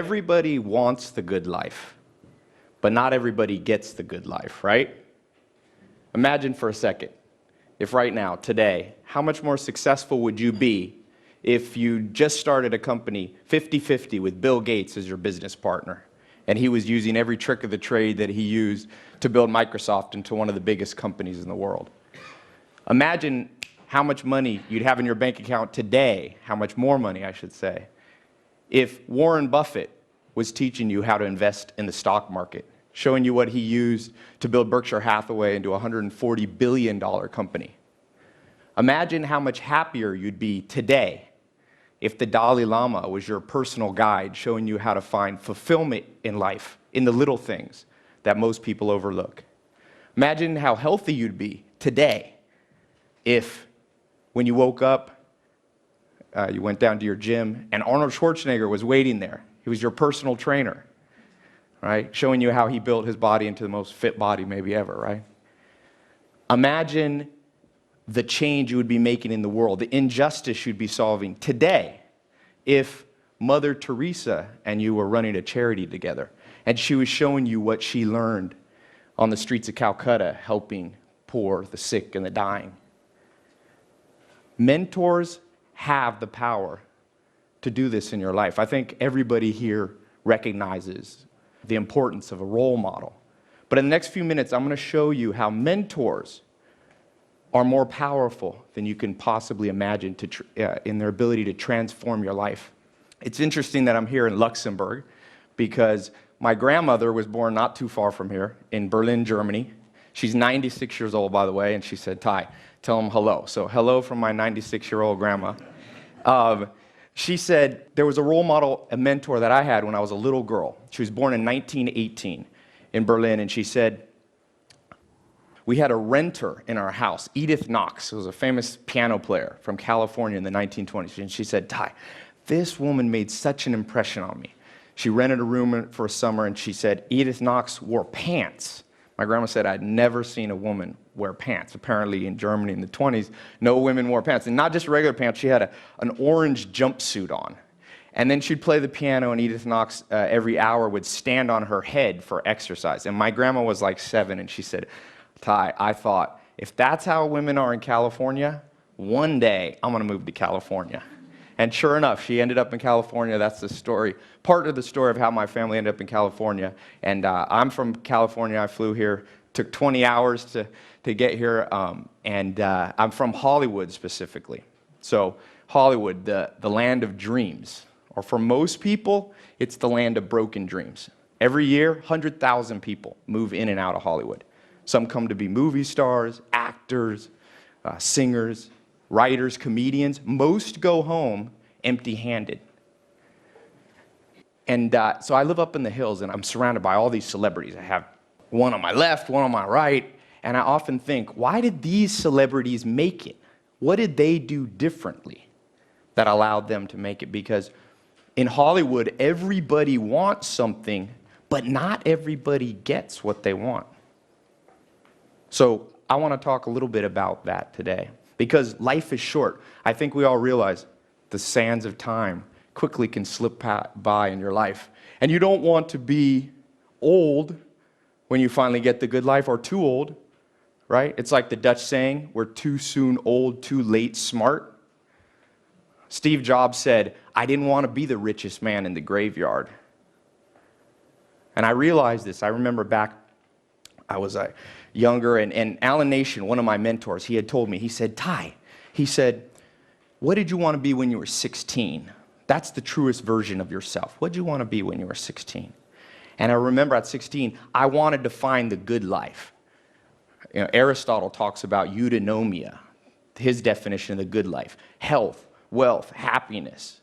Everybody wants the good life, but not everybody gets the good life, right? Imagine for a second, if right now, today, how much more successful would you be if you just started a company 50-50 with Bill Gates as your business partner, and he was using every trick of the trade that he used to build Microsoft into one of the biggest companies in the world? Imagine how much money you'd have in your bank account today, how much more money, I should say, if Warren Buffett was teaching you how to invest in the stock market, showing you what he used to build Berkshire Hathaway into a $140 billion company. Imagine how much happier you'd be today if the Dalai Lama was your personal guide, showing you how to find fulfillment in life, in the little things that most people overlook. Imagine how healthy you'd be today if, when you woke up, you went down to your gym, and Arnold Schwarzenegger was waiting there. He was your personal trainer, right? Showing you how he built his body into the most fit body maybe ever, right? Imagine the change you would be making in the world, the injustice you'd be solving today if Mother Teresa and you were running a charity together, and she was showing you what she learned on the streets of Calcutta, helping poor, the sick, and the dying. Mentors have the power to do this in your life. I think everybody here recognizes the importance of a role model. But in the next few minutes, I'm going to show you how mentors are more powerful than you can possibly imagine in their ability to transform your life. It's interesting that I'm here in Luxembourg because my grandmother was born not too far from here in Berlin, Germany. She's 96 years old, by the way, and she said, "Ty, tell him hello." So hello from my 96-year-old grandma. She said there was a role model, a mentor that I had when I was a little girl. She was born in 1918 in Berlin, and she said, we had a renter in our house, Edith Knox, who was a famous piano player from California in the 1920s. And she said, "Ty, this woman made such an impression on me." She rented a room for a summer, and she said, Edith Knox wore pants. My grandma said, I'd never seen a woman wear pants. Apparently in Germany in the 20s, no women wore pants. And not just regular pants, she had an orange jumpsuit on. And then she'd play the piano, and Edith Knox every hour would stand on her head for exercise. And my grandma was like 7, and she said, "Ty, I thought, if that's how women are in California, one day I'm going to move to California." And sure enough, she ended up in California. That's the story, part of the story of how my family ended up in California. And I'm from California. I flew here. Took 20 hours to get here. And I'm from Hollywood specifically. So Hollywood, the land of dreams. Or for most people, it's the land of broken dreams. Every year, 100,000 people move in and out of Hollywood. Some come to be movie stars, actors, singers, writers, comedians. Most go home empty-handed. And so I live up in the hills, and I'm surrounded by all these celebrities. I have one on my left, one on my right, and I often think, why did these celebrities make it? What did they do differently that allowed them to make it? Because in Hollywood, everybody wants something, but not everybody gets what they want. So I want to talk a little bit about that today. Because life is short. I think we all realize the sands of time quickly can slip by in your life. And you don't want to be old when you finally get the good life, or too old, right? It's like the Dutch saying, we're too soon old, too late smart. Steve Jobs said, I didn't want to be the richest man in the graveyard. And I realized this. I remember back, I was younger, and Alan Nation, one of my mentors, he had told me, he said, Ty, he said, what did you want to be when you were 16? That's the truest version of yourself. What did you want to be when you were 16? And I remember at 16, I wanted to find the good life. You know, Aristotle talks about eudaimonia, his definition of the good life. Health, wealth, happiness,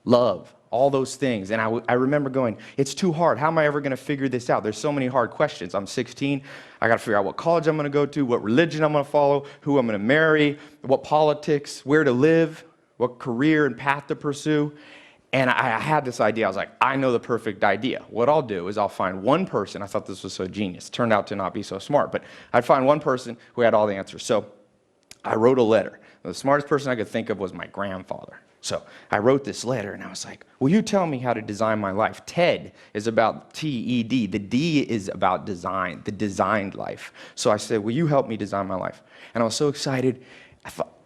love, all those things. And I remember going, it's too hard. How am I ever going to figure this out? There's so many hard questions. I'm 16. I got to figure out what college I'm going to go to, what religion I'm going to follow, who I'm going to marry, what politics, where to live, what career and path to pursue. And I had this idea. I was like, I know the perfect idea. What I'll do is I'll find one person. I thought this was so genius. It turned out to not be so smart. But I'd find one person who had all the answers. So I wrote a letter. The smartest person I could think of was my grandfather. So I wrote this letter, and I was like, will you tell me how to design my life? TED is about T-E-D. The D is about design, the designed life. So I said, will you help me design my life? And I was so excited.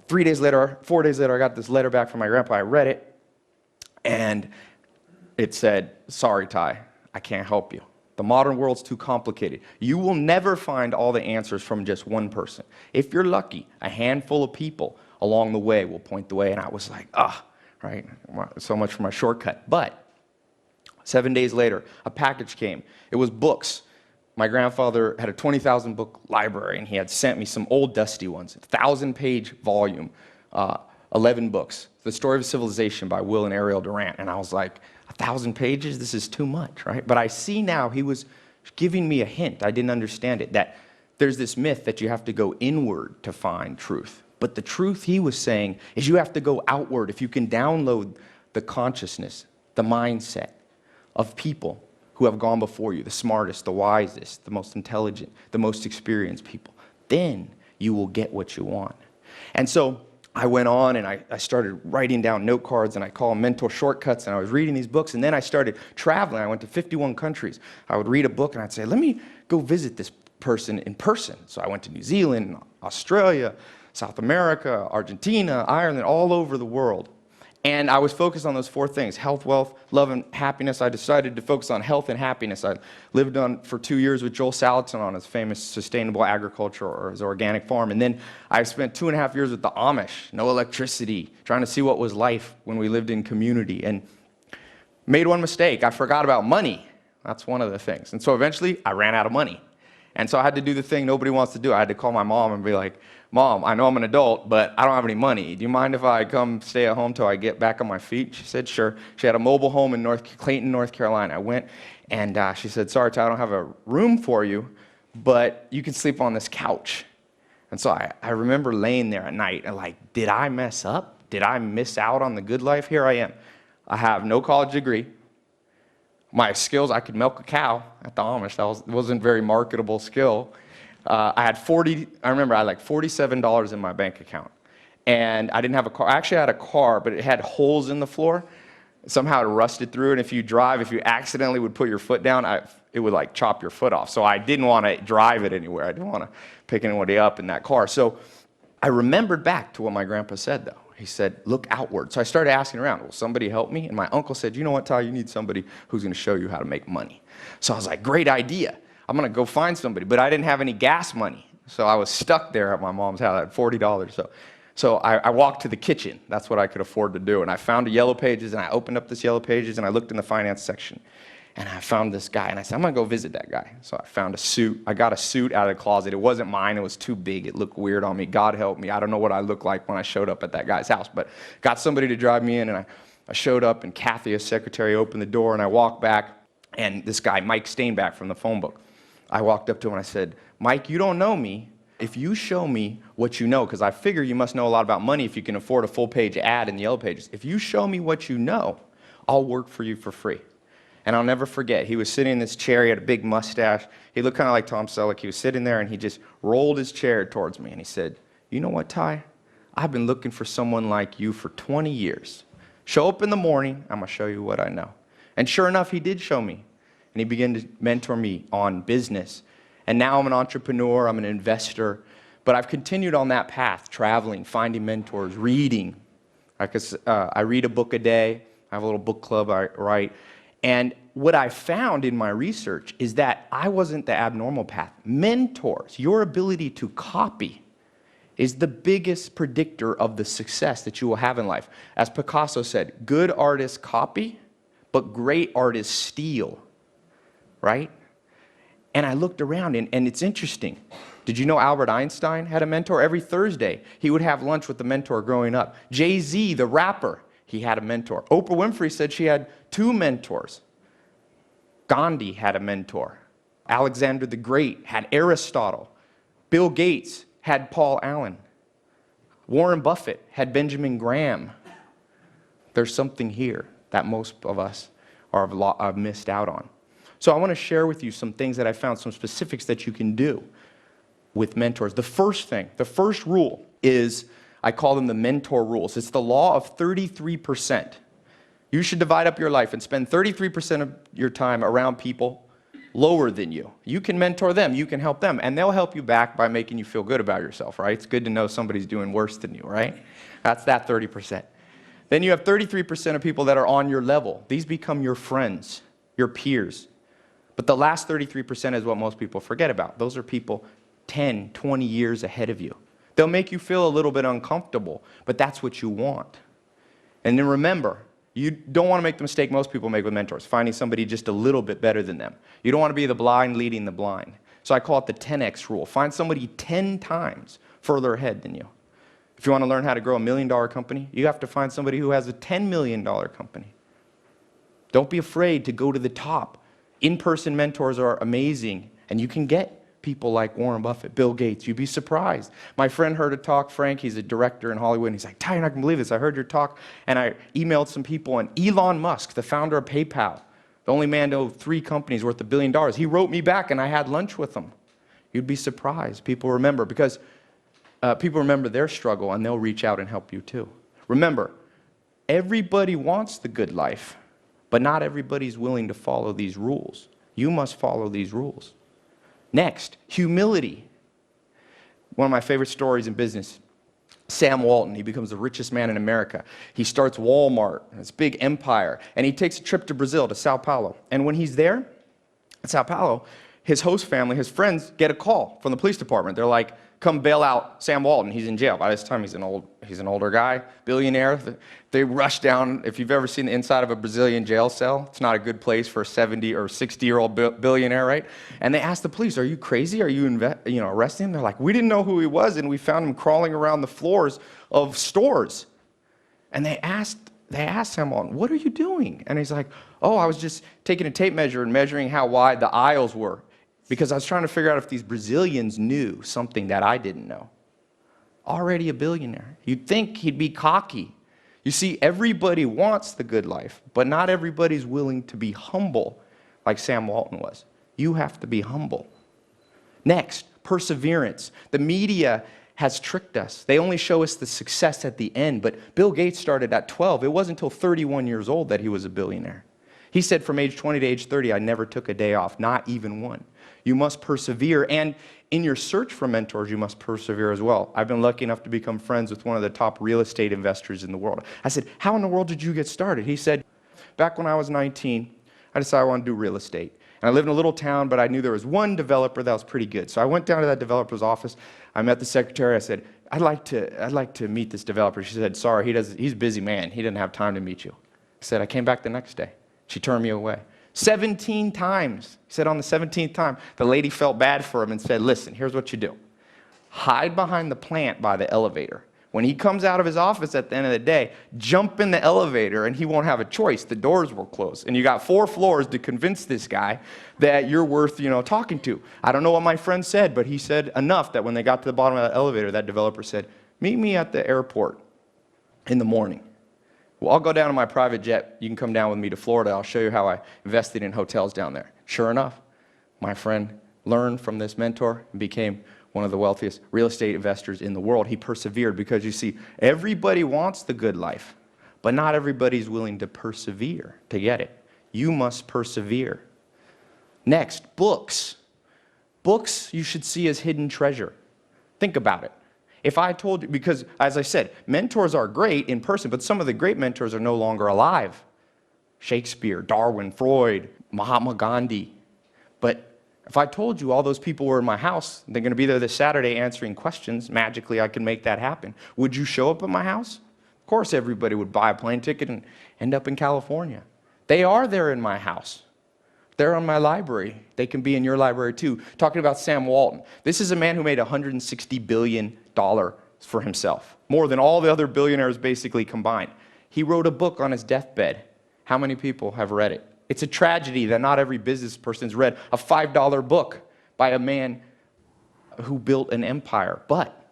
4 days later, I got this letter back from my grandpa. I read it, and it said, sorry, Ty, I can't help you. The modern world's too complicated. You will never find all the answers from just one person. If you're lucky, a handful of people along the way will point the way. And I was like, right, so much for my shortcut. But 7 days later, a package came. It was books. My grandfather had a 20,000 book library, and he had sent me some old dusty ones, 1,000-page volume, 11 books. The Story of Civilization by Will and Ariel Durant. And I was like, 1,000 pages? This is too much, right? But I see now he was giving me a hint. I didn't understand it, that there's this myth that you have to go inward to find truth. But the truth he was saying is you have to go outward. If you can download the consciousness, the mindset of people who have gone before you, the smartest, the wisest, the most intelligent, the most experienced people, then you will get what you want. And so I went on and I started writing down note cards, and I call them mental shortcuts, and I was reading these books, and then I started traveling. I went to 51 countries. I would read a book and I'd say, let me go visit this person in person. So I went to New Zealand, Australia, South America, Argentina, Ireland, all over the world. And I was focused on those 4 things: health, wealth, love, and happiness. I decided to focus on health and happiness. I lived for 2 years with Joel Salatin on his famous sustainable agriculture, or his organic farm. And then I spent 2.5 years with the Amish, no electricity, trying to see what was life when we lived in community. And made one mistake. I forgot about money. That's one of the things. And so eventually I ran out of money. And so I had to do the thing nobody wants to do. I had to call my mom and be like, Mom, I know I'm an adult, but I don't have any money. Do you mind if I come stay at home till I get back on my feet? She said, sure. She had a mobile home in Clayton, North Carolina. I went, and she said, sorry, Ty, I don't have a room for you, but you can sleep on this couch. And so I remember laying there at night and like, did I mess up? Did I miss out on the good life? Here I am. I have no college degree. My skills, I could milk a cow at the Amish. That wasn't a very marketable skill. I had like $47 in my bank account. And I didn't have a car. I actually had a car, but it had holes in the floor. Somehow it rusted through, and if you accidentally would put your foot down, it would like chop your foot off. So I didn't want to drive it anywhere. I didn't want to pick anybody up in that car. So I remembered back to what my grandpa said, though. He said, look outward. So I started asking around, will somebody help me? And my uncle said, you know what, Ty, you need somebody who's going to show you how to make money. So I was like, great idea. I'm going to go find somebody. But I didn't have any gas money. So I was stuck there at my mom's house. I had $40. So I walked to the kitchen. That's what I could afford to do. And I found a Yellow Pages, and I opened up this Yellow Pages, and I looked in the finance section. And I found this guy, and I said, I'm going to go visit that guy. So I found a suit. I got a suit out of the closet. It wasn't mine. It was too big. It looked weird on me. God help me. I don't know what I looked like when I showed up at that guy's house. But got somebody to drive me in, and I showed up, and Kathy, his secretary, opened the door, and I walked back, and this guy, Mike Stainback from the phone book, I walked up to him, and I said, Mike, you don't know me. If you show me what you know, because I figure you must know a lot about money if you can afford a full-page ad in the Yellow Pages. If you show me what you know, I'll work for you for free. And I'll never forget, he was sitting in this chair, he had a big mustache. He looked kind of like Tom Selleck. He was sitting there, and he just rolled his chair towards me, and he said, you know what, Ty? I've been looking for someone like you for 20 years. Show up in the morning, I'm going to show you what I know. And sure enough, he did show me. And he began to mentor me on business. And now I'm an entrepreneur, I'm an investor. But I've continued on that path, traveling, finding mentors, reading. I read a book a day. I have a little book club I write. And what I found in my research is that I wasn't the abnormal path. Mentors, your ability to copy, is the biggest predictor of the success that you will have in life. As Picasso said, good artists copy, but great artists steal, right? And I looked around, and it's interesting. Did you know Albert Einstein had a mentor? Every Thursday, he would have lunch with the mentor growing up. Jay-Z, the rapper, he had a mentor. Oprah Winfrey said she had 2 mentors. Gandhi had a mentor. Alexander the Great had Aristotle. Bill Gates had Paul Allen. Warren Buffett had Benjamin Graham. There's something here that most of us have missed out on. So I want to share with you some things that I found, some specifics that you can do with mentors. The first thing, the first rule is I call them the mentor rules. It's the law of 33%. You should divide up your life and spend 33% of your time around people lower than you. You can mentor them, you can help them, and they'll help you back by making you feel good about yourself, right? It's good to know somebody's doing worse than you, right? That's that 30%. Then you have 33% of people that are on your level. These become your friends, your peers. But the last 33% is what most people forget about. Those are people 10, 20 years ahead of you. They'll make you feel a little bit uncomfortable, but that's what you want. And then remember, you don't want to make the mistake most people make with mentors, finding somebody just a little bit better than them. You don't want to be the blind leading the blind. So I call it the 10x rule. Find somebody 10 times further ahead than you. If you want to learn how to grow $1 million company, you have to find somebody who has a $10 million company. Don't be afraid to go to the top. In-person mentors are amazing, and you can get people like Warren Buffett, Bill Gates. You'd be surprised. My friend heard a talk, Frank, he's a director in Hollywood, and he's like, Ty, you're not going to believe this. I heard your talk, and I emailed some people, and Elon Musk, the founder of PayPal, the only man to own 3 companies worth $1 billion, he wrote me back, and I had lunch with him. You'd be surprised. People remember, because people remember their struggle, and they'll reach out and help you too. Remember, everybody wants the good life, but not everybody's willing to follow these rules. You must follow these rules. Next, humility. One of my favorite stories in business, Sam Walton, he becomes the richest man in America. He starts Walmart, this big empire, and he takes a trip to Brazil, to Sao Paulo. And when he's there, in Sao Paulo, his host family, his friends, get a call from the police department. They're like, come bail out Sam Walton. He's in jail. By this time, he's an older guy, billionaire. They rush down. If you've ever seen the inside of a Brazilian jail cell, it's not a good place for a 70 or 60-year-old billionaire, right? And they ask the police, "Are you crazy? Are you arresting him?" They're like, "We didn't know who he was, and we found him crawling around the floors of stores." And they asked Sam Walton, "What are you doing?" And he's like, "Oh, I was just taking a tape measure and measuring how wide the aisles were, because I was trying to figure out if these Brazilians knew something that I didn't know." Already a billionaire. You'd think he'd be cocky. You see, everybody wants the good life, but not everybody's willing to be humble like Sam Walton was. You have to be humble. Next, perseverance. The media has tricked us. They only show us the success at the end, but Bill Gates started at 12. It wasn't until 31 years old that he was a billionaire. He said from age 20 to age 30, I never took a day off, not even one. You must persevere, and in your search for mentors, you must persevere as well. I've been lucky enough to become friends with one of the top real estate investors in the world. I said, "How in the world did you get started?" He said, "Back when I was 19, I decided I wanted to do real estate. And I lived in a little town, but I knew there was one developer that was pretty good. So I went down to that developer's office. I met the secretary. I said, I'd like to meet this developer." She said, "Sorry, he's a busy man. He didn't have time to meet you." I said, "I came back the next day." She turned me away. 17 times. He said on the 17th time, the lady felt bad for him and said, "Listen, here's what you do. Hide behind the plant by the elevator. When he comes out of his office at the end of the day, jump in the elevator and he won't have a choice. The doors will close. And you got 4 floors to convince this guy that you're worth, talking to." I don't know what my friend said, but he said enough that when they got to the bottom of that elevator, that developer said, "Meet me at the airport in the morning. Well, I'll go down in my private jet. You can come down with me to Florida. I'll show you how I invested in hotels down there." Sure enough, my friend learned from this mentor and became one of the wealthiest real estate investors in the world. He persevered because, you see, everybody wants the good life, but not everybody's willing to persevere to get it. You must persevere. Next, books. Books you should see as hidden treasure. Think about it. If I told you, because as I said, mentors are great in person, but some of the great mentors are no longer alive. Shakespeare, Darwin, Freud, Mahatma Gandhi. But if I told you all those people were in my house, they're going to be there this Saturday answering questions, magically I can make that happen. Would you show up at my house? Of course everybody would buy a plane ticket and end up in California. They are there in my house. They're in my library. They can be in your library too. Talking about Sam Walton. This is a man who made $160 billion for himself, more than all the other billionaires basically combined. He wrote a book on his deathbed. How many people have read it? It's a tragedy that not every business person's read a $5 book by a man who built an empire. But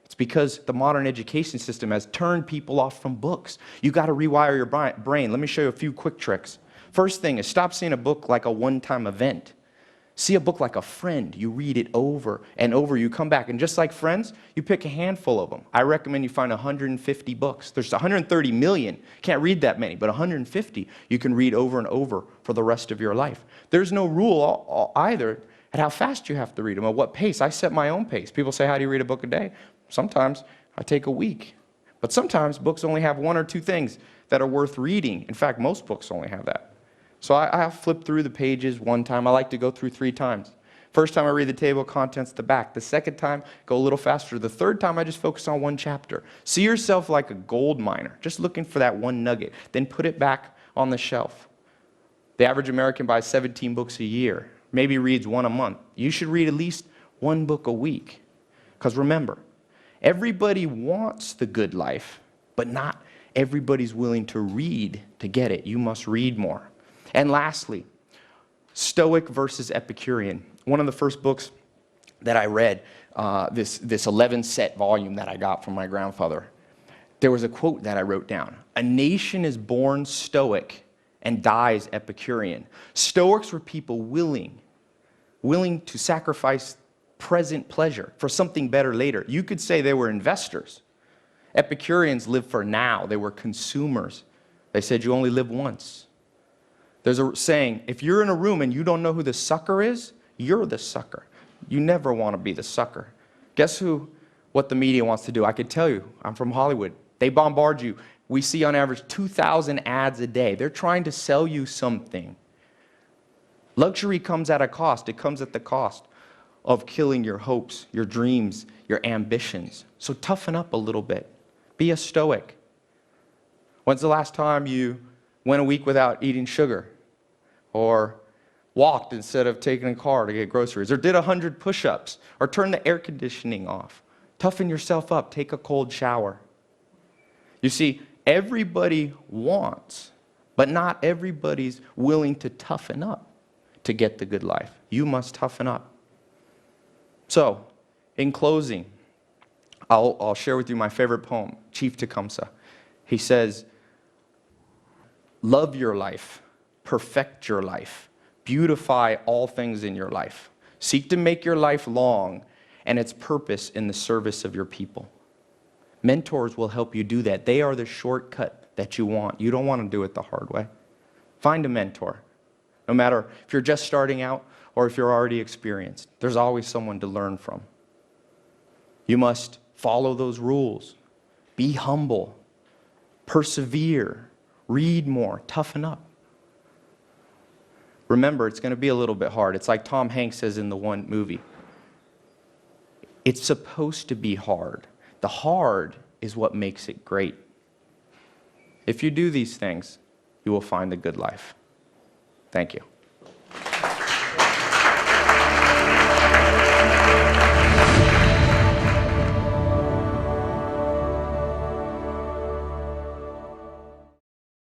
it's because the modern education system has turned people off from books. You got to rewire your brain. Let me show you a few quick tricks. First thing is stop seeing a book like a one-time event. See a book like a friend. You read it over and over. You come back. And just like Friends, you pick a handful of them. I recommend you find 150 books. There's 130 million. Can't read that many, but 150 you can read over and over for the rest of your life. There's no rule either at how fast you have to read them, or what pace. I set my own pace. People say, how do you read a book a day? Sometimes I take a week. But sometimes books only have one or two things that are worth reading. In fact, most books only have that. So I flip through the pages one time. I like to go through 3 times. First time I read the table of contents, the back. The second time, go a little faster. The third time, I just focus on one chapter. See yourself like a gold miner, just looking for that one nugget. Then put it back on the shelf. The average American buys 17 books a year, maybe reads 1 a month. You should read at least 1 book a week. Because remember, everybody wants the good life, but not everybody's willing to read to get it. You must read more. And lastly, Stoic versus Epicurean. One of the first books that I read, this 11-set volume that I got from my grandfather, there was a quote that I wrote down. A nation is born Stoic and dies Epicurean. Stoics were people willing to sacrifice present pleasure for something better later. You could say they were investors. Epicureans lived for now. They were consumers. They said you only live once. There's a saying, if you're in a room and you don't know who the sucker is, you're the sucker. You never want to be the sucker. Guess what the media wants to do? I could tell you, I'm from Hollywood. They bombard you. We see on average 2,000 ads a day. They're trying to sell you something. Luxury comes at a cost. It comes at the cost of killing your hopes, your dreams, your ambitions. So toughen up a little bit. Be a Stoic. When's the last time you went a week without eating sugar, or walked instead of taking a car to get groceries, or did 100 push-ups, or turned the air conditioning off? Toughen yourself up. Take a cold shower. You see, everybody wants, but not everybody's willing to toughen up to get the good life. You must toughen up. So, in closing, I'll share with you my favorite poem, Chief Tecumseh. He says, love your life, perfect your life, beautify all things in your life. Seek to make your life long and its purpose in the service of your people. Mentors will help you do that. They are the shortcut that you want. You don't want to do it the hard way. Find a mentor. No matter if you're just starting out or if you're already experienced, there's always someone to learn from. You must follow those rules. Be humble. Persevere. Read more. Toughen up. Remember, it's going to be a little bit hard. It's like Tom Hanks says in the one movie. It's supposed to be hard. The hard is what makes it great. If you do these things, you will find the good life. Thank you.